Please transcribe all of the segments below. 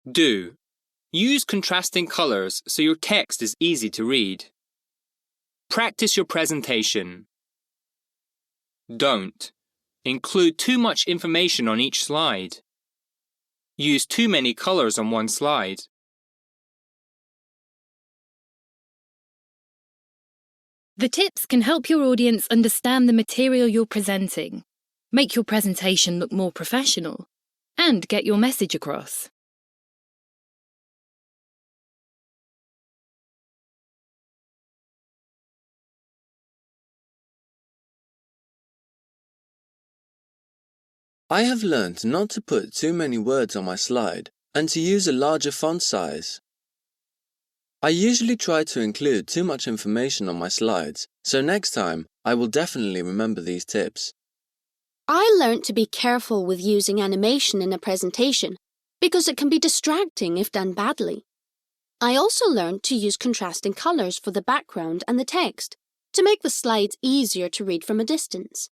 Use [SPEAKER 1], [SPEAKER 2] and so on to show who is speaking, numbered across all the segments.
[SPEAKER 1] Do. Use contrasting colors so your text is easy to read. Practice your presentation. Don't. Include too much information on each slide. Use too many colors on one slide.
[SPEAKER 2] The tips can help your audience understand the material you're presenting, make your presentation look more professional, and get your message across.
[SPEAKER 3] I have learnt not to put too many words on my slide and to use a larger font size. I usually try to include too much information on my slides, so next time I will definitely remember these tips.
[SPEAKER 4] I learnt to be careful with using animation in a presentation because it can be distracting if done badly. I also learned to use contrasting colours for the background and the text to make the slides easier to read from a distance.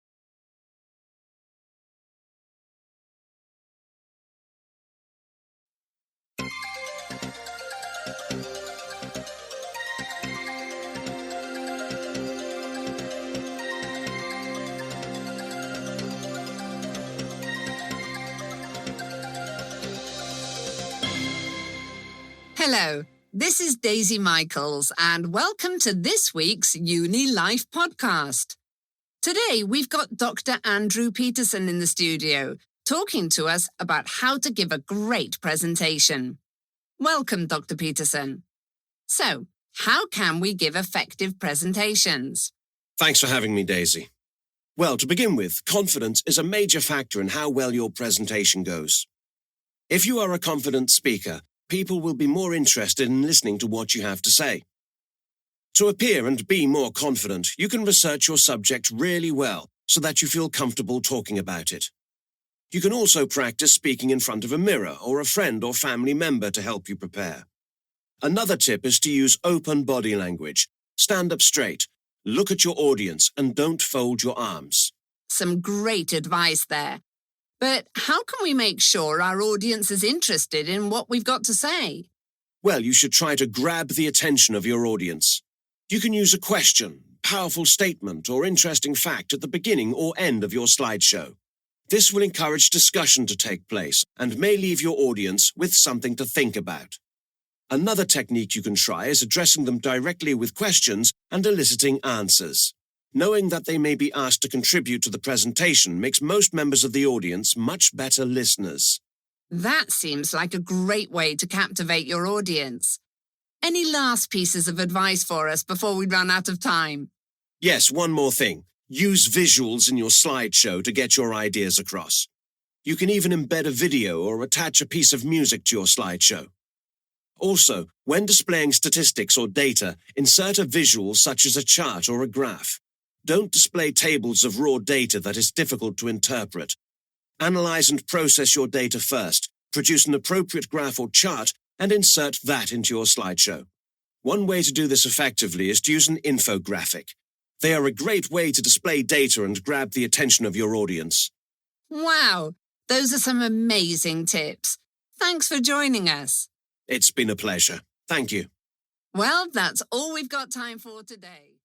[SPEAKER 5] Hello, this is Daisy Michaels and welcome to this week's Uni Life podcast. Today we've got Dr. Andrew Peterson in the studio talking to us about how to give a great presentation. Welcome, Dr. Peterson. So, how can we give effective presentations?
[SPEAKER 6] Thanks for having me, Daisy. Well, to begin with, confidence is a major factor in how well your presentation goes. If you are a confident speaker, people will be more interested in listening to what you have to say. To appear and be more confident, you can research your subject really well so that you feel comfortable talking about it. You can also practice speaking in front of a mirror or a friend or family member to help you prepare. Another tip is to use open body language. Stand up straight, look at your audience, and don't fold your arms.
[SPEAKER 5] Some great advice there. But how can we make sure our audience is interested in what we've got to say?
[SPEAKER 6] Well, you should try to grab the attention of your audience. You can use a question, powerful statement, or interesting fact at the beginning or end of your slideshow. This will encourage discussion to take place and may leave your audience with something to think about. Another technique you can try is addressing them directly with questions and eliciting answers. Knowing that they may be asked to contribute to the presentation makes most members of the audience much better listeners.
[SPEAKER 5] That seems like a great way to captivate your audience. Any last pieces of advice for us before we run out of time?
[SPEAKER 6] Yes, one more thing. Use visuals in your slideshow to get your ideas across. You can even embed a video or attach a piece of music to your slideshow. Also, when displaying statistics or data, insert a visual such as a chart or a graph. Don't display tables of raw data that is difficult to interpret. Analyze and process your data first, produce an appropriate graph or chart, and insert that into your slideshow. One way to do this effectively is to use an infographic. They are a great way to display data and grab the attention of your audience.
[SPEAKER 5] Wow, those are some amazing tips. Thanks for joining us.
[SPEAKER 6] It's been a pleasure. Thank you.
[SPEAKER 5] Well, that's all we've got time for today.